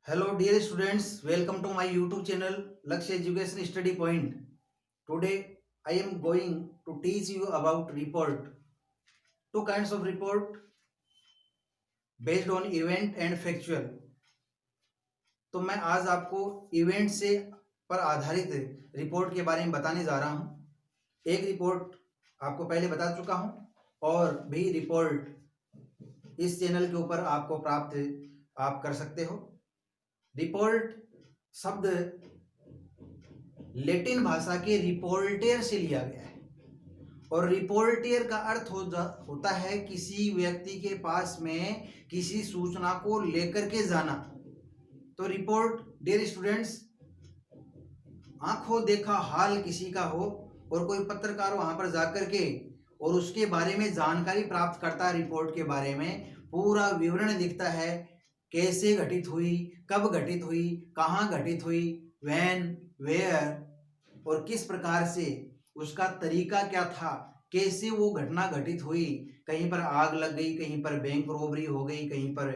Hello, dear students. Welcome to my YouTube channel, Lakshya Education Study Point. Today, I am going to teach you about report. Two kinds of report based on event and factual. तो मैं आज आपको event से पर आधारित report के बारे में बताने जा रहा हूँ। एक रिपोर्ट आपको पहले बता चुका हूँ और भी रिपोर्ट इस चैनल के ऊपर आपको प्राप्त आप कर सकते हो। रिपोर्ट शब्द लैटिन भाषा के रिपोर्टियर से लिया गया है और रिपोर्टियर का अर्थ होता है किसी व्यक्ति के पास में किसी सूचना को लेकर के जाना। तो रिपोर्ट डियर स्टूडेंट्स, आंखों देखा हाल किसी का हो और कोई पत्रकार वहां पर जाकर के और उसके बारे में जानकारी प्राप्त करता है। रिपोर्ट के बारे में पूरा विवरण लिखता है, कैसे घटित हुई, कब घटित हुई, कहाँ घटित हुई, व्हेन, वेयर और किस प्रकार से उसका तरीका क्या था, कैसे वो घटना घटित हुई। कहीं पर आग लग गई, कहीं पर बैंक रॉबरी हो गई, कहीं पर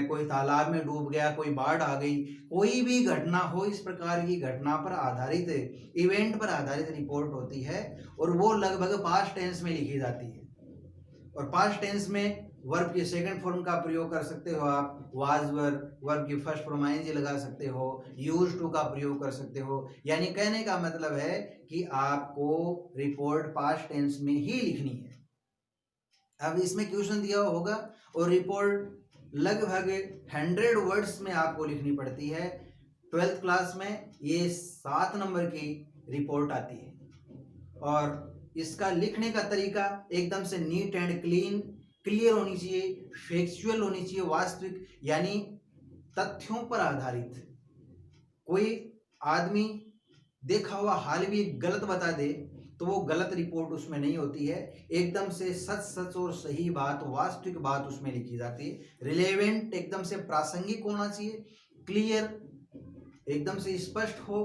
कोई तालाब में डूब गया, कोई बाढ़ आ गई, कोई भी घटना हो, इस प्रकार की घटना पर आधारित, इवेंट पर आधारित रिपोर्ट होती है और वो लगभग पास्ट टेंस में लिखी जाती है। और पास्ट टेंस में वर्ब के सेकंड फॉर्म का प्रयोग कर सकते हो आप, वाज वर्ब की फर्स्ट फॉर्म आईएनजी लगा सकते हो, यूज टू का प्रयोग कर सकते हो। यानी कहने का मतलब है कि आपको रिपोर्ट पास्ट टेंस में ही लिखनी है। अब इसमें क्वेश्चन दिया होगा और रिपोर्ट लगभग 100 वर्ड्स में आपको लिखनी पड़ती है। 12th क्लास में ये 7 नंबर की रिपोर्ट आती है और इसका लिखने का तरीका एकदम से नीट एंड क्लियर होनी चाहिए, फैक्चुअल होनी चाहिए, वास्तविक यानी तथ्यों पर आधारित। कोई आदमी देखा हुआ हाल भी गलत बता दे तो वो गलत रिपोर्ट उसमें नहीं होती है। एकदम से सच सच और सही बात, वास्तविक बात उसमें लिखी जाती है। रिलेवेंट एकदम से प्रासंगिक होना चाहिए, क्लियर एकदम से स्पष्ट हो,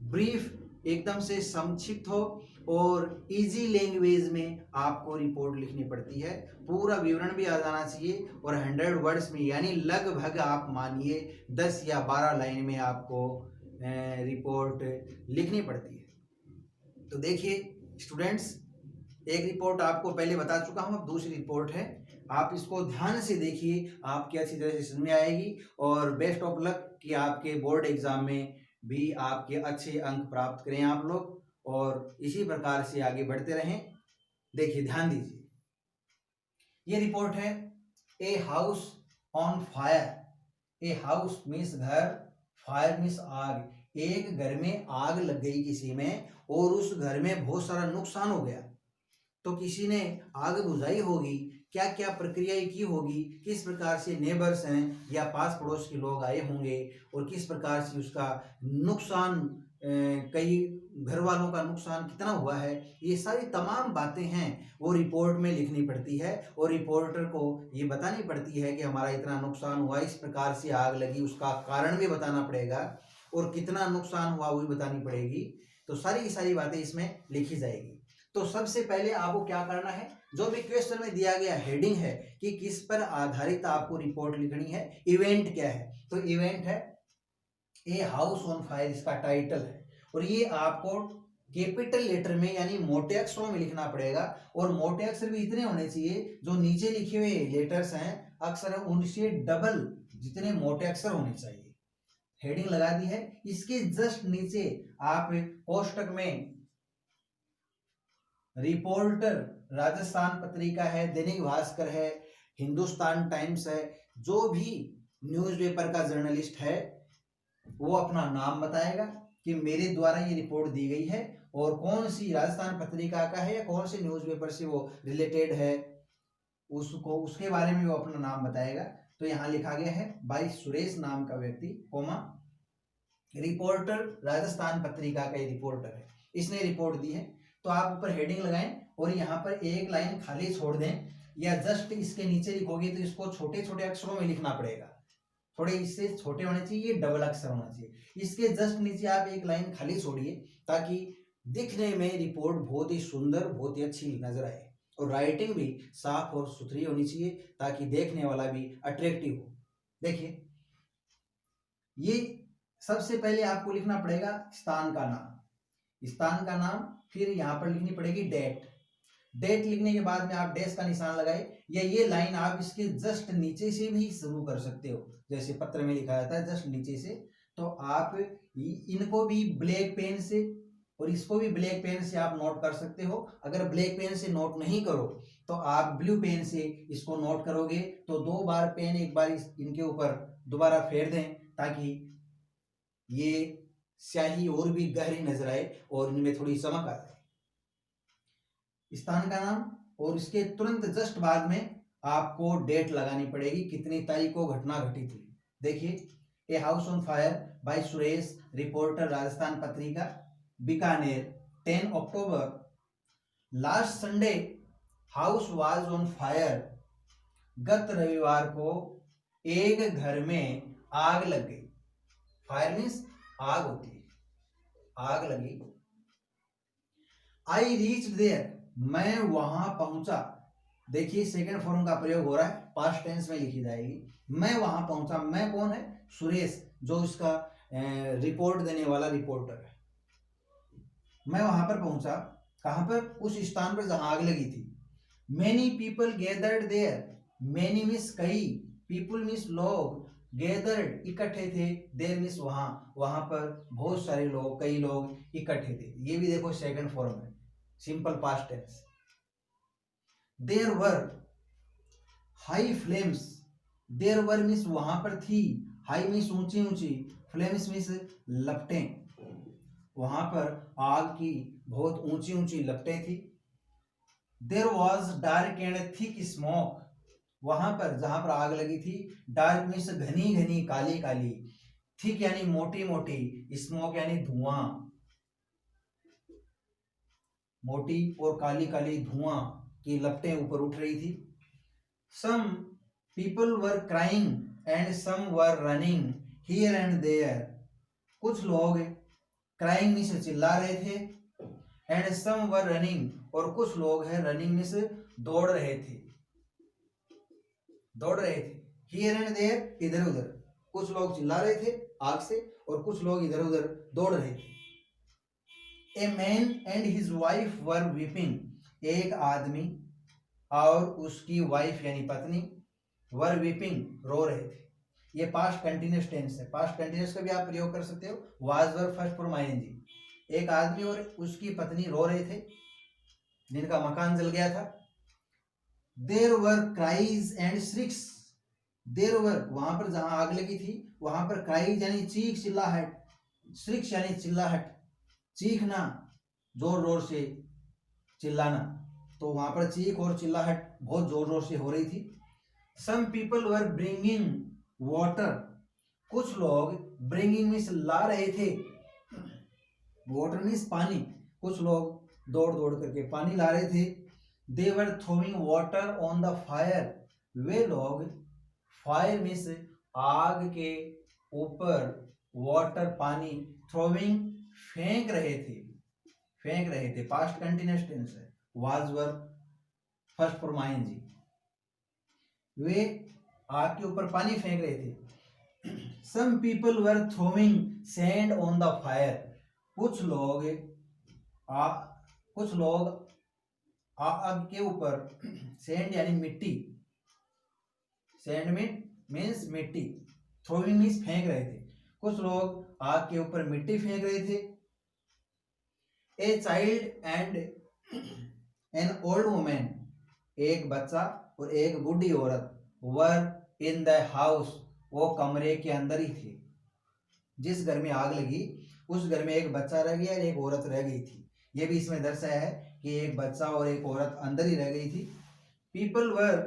ब्रीफ एकदम से संक्षिप्त हो और इजी लैंग्वेज में आपको रिपोर्ट लिखनी पड़ती है। पूरा विवरण भी आ जाना चाहिए और 100 वर्ड्स में, यानी लगभग आप मानिए 10 या 12 लाइन में आपको रिपोर्ट लिखनी पड़ती है। तो देखिए स्टूडेंट्स, एक रिपोर्ट आपको पहले बता चुका हूं, अब दूसरी रिपोर्ट है। आप इसको ध्यान से देखिए, आपकी अच्छी तरह से समझ में आएगी और बेस्ट ऑफ लक कि आपके बोर्ड एग्जाम में भी आपके अच्छे अंक प्राप्त करें आप लोग और इसी प्रकार से आगे बढ़ते रहें। देखिए ध्यान दीजिए, ये रिपोर्ट है ए house on fire. A house means घर, फायर मीन्स आग। एक घर में आग लग गई किसी में और उस घर में बहुत सारा नुकसान हो गया। तो किसी ने आग बुझाई होगी, क्या क्या प्रक्रिया की होगी, किस प्रकार से नेबर्स हैं या पास पड़ोस के लोग आए होंगे और किस प्रकार से उसका नुकसान, कई घर वालों का नुकसान कितना हुआ है, ये सारी तमाम बातें हैं वो रिपोर्ट में लिखनी पड़ती है और रिपोर्टर को ये बतानी पड़ती है कि हमारा इतना नुकसान हुआ, इस प्रकार से आग लगी, उसका कारण भी बताना पड़ेगा और कितना नुकसान हुआ वो भी बतानी पड़ेगी। तो सारी की सारी बातें इसमें लिखी जाएगी। तो सबसे पहले आपको क्या करना है, जो भी क्वेश्चन में दिया गया हेडिंग है कि किस पर आधारित आपको रिपोर्ट लिखनी है, इवेंट क्या है, तो इवेंट है ए हाउस ऑन फायर, इसका टाइटल है और ये आपको कैपिटल लेटर में यानी मोटे अक्षरों में लिखना पड़ेगा और मोटे अक्षर भी इतने होने चाहिए जो नीचे लिखे हुए लेटर्स हैं, अक्षर है, उनसे डबल जितने मोटे अक्षर होने चाहिए। हेडिंग लगा दी है, इसके जस्ट नीचे आप कोष्टक में रिपोर्टर राजस्थान पत्रिका है, दैनिक भास्कर है, हिंदुस्तान टाइम्स है, जो भी न्यूज़पेपर का जर्नलिस्ट है वो अपना नाम बताएगा कि मेरे द्वारा ये रिपोर्ट दी गई है और कौन सी राजस्थान पत्रिका का है या कौन से न्यूज़पेपर से वो रिलेटेड है, उसको उसके बारे में वो अपना नाम बताएगा। तो यहाँ लिखा गया है बाई सुरेश नाम का व्यक्ति, कोमा रिपोर्टर राजस्थान पत्रिका का ये रिपोर्टर है, इसने रिपोर्ट दी है। तो आप ऊपर हेडिंग लगाएं और यहाँ पर एक लाइन खाली छोड़ दें या जस्ट इसके नीचे लिखोगे तो इसको छोटे छोटे अक्षरों में लिखना पड़ेगा, थोड़े इससे छोटे होने चाहिए, ये डबल अक्षर होना चाहिए। इसके जस्ट नीचे आप एक लाइन खाली छोड़िए ताकि दिखने में रिपोर्ट बहुत ही सुंदर, बहुत ही अच्छी नजर आए और राइटिंग भी साफ और सुथरी होनी चाहिए ताकि देखने वाला भी अट्रैक्टिव हो। देखिए ये सबसे पहले आपको लिखना पड़ेगा स्थान का नाम, स्थान का नाम, फिर यहाँ पर लिखनी पड़ेगी डेट। डेट लिखने के बाद में आप डैश का निशान लगाए, या ये लाइन आप इसके जस्ट नीचे से भी शुरू कर सकते हो, जैसे पत्र में लिखा जाता है जस्ट नीचे से। तो आप इनको भी ब्लैक पेन से और इसको भी ब्लैक पेन से आप नोट कर सकते हो। अगर ब्लैक पेन से नोट नहीं करो तो आप ब्लू पेन से इसको नोट करोगे, तो 2 बार पेन, एक बार इनके ऊपर दोबारा फेर दें, ताकि ये स्याही और भी गहरी नजर आए और इनमें थोड़ी चमक आ जाए। स्थान का नाम और इसके तुरंत जस्ट बाद में आपको डेट लगानी पड़ेगी, कितनी तारीख को घटना घटित हुई। देखिए, a house on fire by Suresh, reporter, Rajasthan Patrika, Bikaner, 10 October. Last Sunday house was on fire. गत रविवार को एक घर में आग लग गई। फायर मीन्स आग होती है, आग लगी। आई रीच देयर, मैं वहां पहुंचा। देखिए, सेकंड फॉर्म का प्रयोग हो रहा है, पास्ट टेंस में लिखी जाएगी। मैं वहां पहुंचा, मैं कौन है? सुरेश, जो इसका रिपोर्ट देने वाला रिपोर्टर है। मैं वहां पर पहुंचा, कहां पर? उस स्थान पर जहां आग लगी थी। Many people gathered there, many means कई, पीपल मीन्स लोग, गैदर्ड इकट्ठे थे, देयर मीन्स वहां, वहां पर बहुत सारे लोग, कई लोग इकट्ठे थे। ये भी देखो सेकंड फॉर्म है, simple past tense. There were high flames, there were means वहां पर थी, हाई मीन्स ऊंची ऊंची, फ्लेम्स मीन्स लपटें, वहां पर आग की बहुत ऊंची ऊंची लपटें थी। There was dark and thick smoke, वहां पर जहां पर आग लगी थी, डार्क मीन्स घनी घनी, काली काली, थिक यानी मोटी मोटी, स्मोक यानी धुआं, मोटी और काली काली धुआं की लपटें ऊपर उठ रही थी। Some people were crying and some were running here and there, कुछ लोग क्राइंग मीन्स चिल्ला रहे थे, एंड सम वर रनिंग, और कुछ लोग है रनिंग मीन्स दौड़ रहे थे, दौड़ रहे थे। हियर एंड देयर, इधर उधर, कुछ लोग चिल्ला रहे थे आग से और कुछ लोग इधर उधर दौड़ रहे थे। A man and his wife were weeping, एक आदमी और उसकी वाइफ यानी पत्नी, वर वीपिंग, रो रहे थे। ये पास्ट कंटिन्यूअस टेंस है, पास्ट कंटिन्यूअस का भी आप प्रयोग कर सकते हो, was were first form ING. एक आदमी और उसकी पत्नी रो रहे थे, जिनका मकान जल गया था। There were cries and shrieks, there were, वहां पर जहां आग लगी थी वहां पर क्राइज यानी चीख चिल्लाहट, श्रिक्स यानी चिल्लाहट, चीखना, जोर जोर से चिल्लाना, तो वहां पर चीख और चिल्लाहट बहुत जोर जोर से हो रही थी। Some people were bringing water, कुछ लोग, ब्रिंगिंग मीन्स ला रहे थे, वाटर मीन्स पानी, कुछ लोग दौड़ दौड़ करके पानी ला रहे थे। They were throwing water on the fire, वे लोग, फायर मीन्स आग के ऊपर, वाटर पानी, थ्रोइंग फेंक रहे थे, फेंक रहे थे, पास्ट कंटिन्यूअस टेंस है, was were first form ING. वे आग के ऊपर पानी फेंक रहे थे। Some people were throwing sand on the fire, कुछ लोग आग के ऊपर, सैंड यानी मिट्टी, सैंड मीन्स मिट्टी, थ्रोइंग मीन्स फेंक रहे थे, कुछ लोग आग के ऊपर मिट्टी फेंक रहे थे। A child and an old women, एक बच्चा और एक बूढ़ी औरत, वर इन द हाउस, वो कमरे के अंदर ही थे। जिस घर में आग लगी उस घर में एक बच्चा रह गया और एक औरत रह गई थी। ये भी इसमें दर्शाया है कि एक बच्चा और एक औरत अंदर ही रह गई थी। People were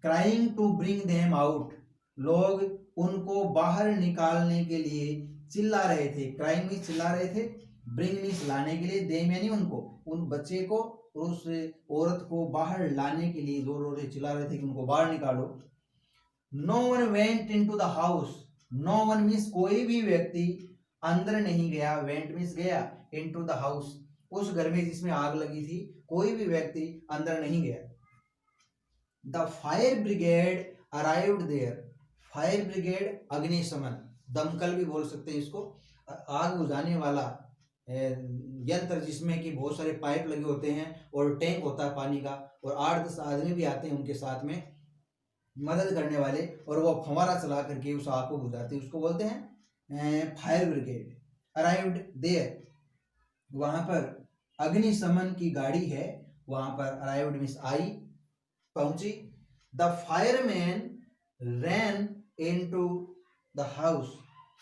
crying to bring them out, लोग उनको बाहर निकालने के लिए चिल्ला रहे थे। क्राइंग मीन्स चिल्ला रहे थे, ब्रिंग मीन्स लाने के लिए, देम यानी उनको, उन बच्चे को और उस औरत को बाहर लाने के लिए जोर जोर से चिल्ला रहे थे कि उनको बाहर निकालो। No one went into the house, no one means कोई भी व्यक्ति अंदर नहीं गया, वेंट मीन्स गया, इनटू द हाउस, उस घर में जिसमें आग लगी थी कोई भी व्यक्ति अंदर नहीं गया। The fire brigade arrived there, fire brigade अग्निशमन, दमकल भी बोल सकते हैं इसको, आग बुझाने वाला यंत्र जिसमें कि बहुत सारे पाइप लगे होते हैं और टैंक होता है पानी का, और 8-10 आदमी भी आते हैं उनके साथ में मदद करने वाले, और वो फंवारा चला करके उस आग को बुझाते हैं, उसको बोलते हैं फायर ब्रिगेड। अराइव्ड देयर, वहां पर अग्निशमन की गाड़ी है, वहां पर अराइव्ड मीन्स आई, पहुंची। The fireman ran into the house,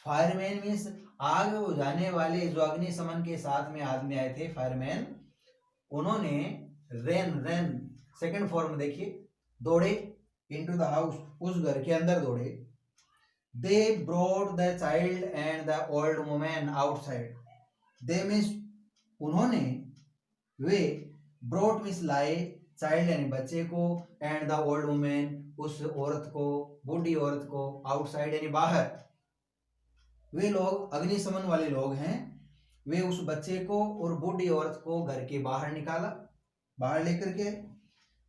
fireman means आग बुझाने वाले जो अग्निशमन के साथ में आदमी आए थे फायरमैन, उन्होंने रैन सेकंड फॉर्म देखिए, दौड़े, इनटू द हाउस, उस घर के अंदर दौड़े। They brought the child and the old woman outside, they means उन्होंने, वे, ब्रॉट मीन्स लाए, चाइल्ड यानी बच्चे को, एंड द ओल्ड वुमेन उस औरत को, बूढ़ी औरत को, आउटसाइड यानी बाहर। वे लोग अग्निशमन वाले लोग हैं, वे उस बच्चे को और बूढ़ी औरत को घर के बाहर निकाला, बाहर लेकर के।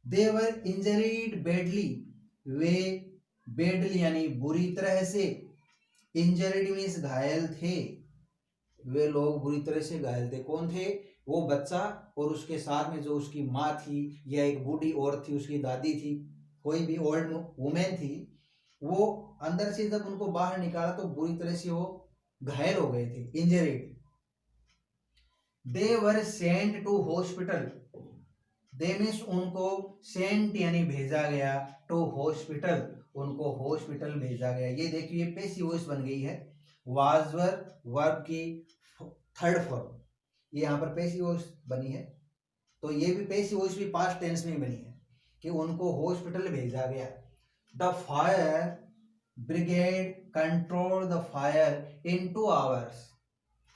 दे वर इंजरीड बैडली, वे बैडली यानी बुरी तरह से, इंजरीड मीन्स घायल थे, वे लोग बुरी तरह से घायल थे। कौन थे? वो बच्चा और उसके साथ में जो उसकी माँ थी या एक बूढ़ी औरत थी, उसकी दादी थी, कोई भी ओल्ड वुमेन थी, वो अंदर से जब उनको बाहर निकाला तो बुरी तरह से वो घायल हो गए थे, injured. They were sent to hospital, they means उनको, सेंट यानी भेजा गया, टू हॉस्पिटल उनको हॉस्पिटल भेजा गया। ये देखिए पैसिव वॉइस बन गई है, वाज वर वर्ब की थर्ड फॉर्म, ये यहाँ पर पैसिव वॉइस बनी है, तो ये भी पैसिव वॉइस भी पास्ट टेंस में बनी है कि उनको हॉस्पिटल भेजा गया। The fire brigade control the fire in 2 hours,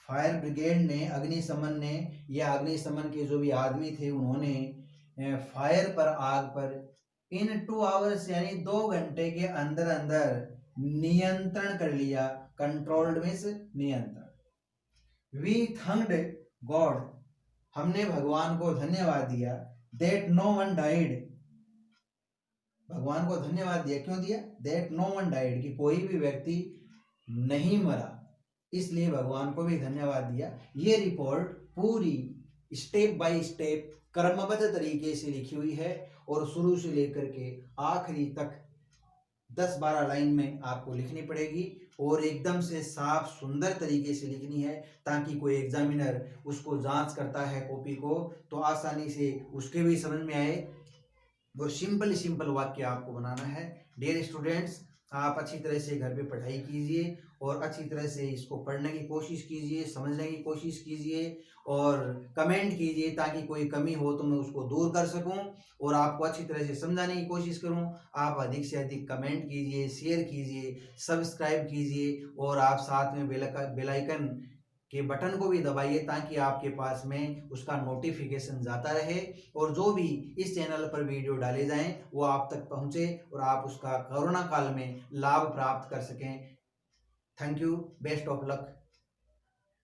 fire brigade ने, अग्निशमन ने, या अग्निशमन के जो भी आदमी थे उन्होंने फायर पर, आग पर, इन 2 आवर्स यानी 2 घंटे के अंदर अंदर नियंत्रण कर लिया। कंट्रोल्ड मीन्स नियंत्रण। वी थैंक्ड गॉड, हमने भगवान को धन्यवाद दिया। दैट नो वन डाइड, भगवान को धन्यवाद दिया, क्यों दिया? दैट नो वन डाइड, कि कोई भी व्यक्ति नहीं मरा, इसलिए भगवान को भी धन्यवाद दिया। ये रिपोर्ट पूरी स्टेप बाय स्टेप क्रमबद्ध तरीके से लिखी हुई है और शुरू से लेकर के आखिरी तक 10-12 लाइन में आपको लिखनी पड़ेगी और एकदम से साफ सुंदर तरीके से लिखनी है, ताकि कोई एग्जामिनर उसको जांच करता है कॉपी को तो आसानी से उसके भी समझ में आए। वो सिंपल वाक्य आपको बनाना है। डियर स्टूडेंट्स, आप अच्छी तरह से घर पे पढ़ाई कीजिए और अच्छी तरह से इसको पढ़ने की कोशिश कीजिए, समझने की कोशिश कीजिए और कमेंट कीजिए, ताकि कोई कमी हो तो मैं उसको दूर कर सकूं और आपको अच्छी तरह से समझाने की कोशिश करूं। आप अधिक से अधिक कमेंट कीजिए, शेयर कीजिए, सब्सक्राइब कीजिए और आप साथ में बेल आइकन के बटन को भी दबाइए, ताकि आपके पास में उसका नोटिफिकेशन जाता रहे और जो भी इस चैनल पर वीडियो डाले जाएं वो आप तक पहुंचे और आप उसका कोरोना काल में लाभ प्राप्त कर सकें। Thank you, best of luck.